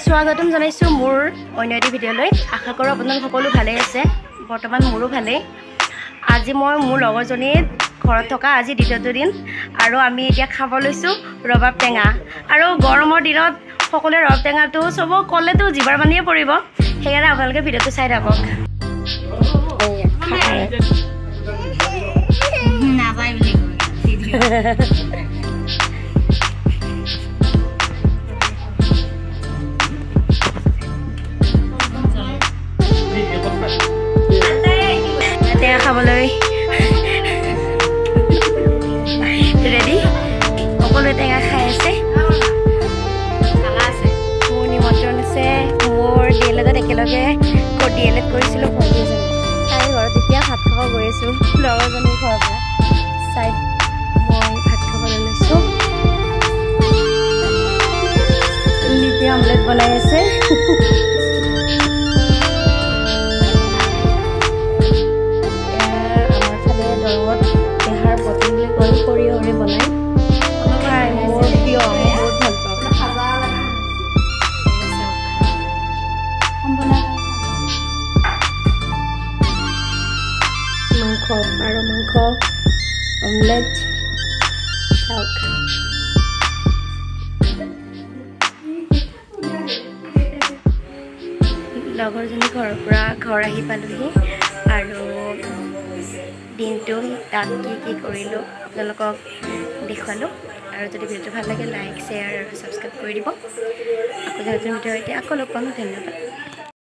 স্বাগতম জনাইছোঁ মোৰ অন্য এটি ভিডিঅ'লৈ। আশা কৰোঁ আপোনালোক সকলো ভালেই আছে। বৰ্তমান মোৰো ভালেই। আজি মই মোৰ লগৰজনীৰ ঘৰত থকা আজি দ্বিতীয়টো দিন আৰু আমি এতিয়া খাব লৈছোঁ ৰবাব টেঙা। আৰু গৰমৰ দিনত সকলোৱে ৰবাব টেঙাটো চবক ক'লেতো জিভাৰ পানীয়ে পৰিব। সেইকাৰণে আপোনালোকে ভিডিঅ'টো চাই থাকক। টেঙা খাবলৈ ৰেডি, সকলোৱে টেঙা খাই আছে। মোৰ নিমন্ত্ৰণ আছে। মোৰ ডিএলএডত একেলগে ডিএলএড কৰিছিলোঁ ভণ্টিজনী। তাইৰ ঘৰত এতিয়া ভাত খাব গৈ আছোঁ লগৰজনীৰ ঘৰৰ পৰা। চাই মই ভাত খাবলৈ লৈছোঁ। লিপি আমলেট বনাই আছে। সৰিয়হৰে বনাই খাই মোৰ প্ৰিয়, মই বহুত ভাল পাওঁ। মাংস, পাৰ মাংস, অমলেট, চাওক। লগৰজনী ঘৰৰ পৰা ঘৰ আহি পালোহি আৰু দিনটো তাত কি কৰিলোঁ আপোনালোকক দেখুৱালোঁ। আৰু যদি ভিডিঅ'টো ভাল লাগে লাইক, শ্বেয়াৰ আৰু ছাবস্ক্ৰাইব কৰি দিব। আকৌ নতুন ভিডিঅ' এতিয়া আকৌ লগ পাম। ধন্যবাদ।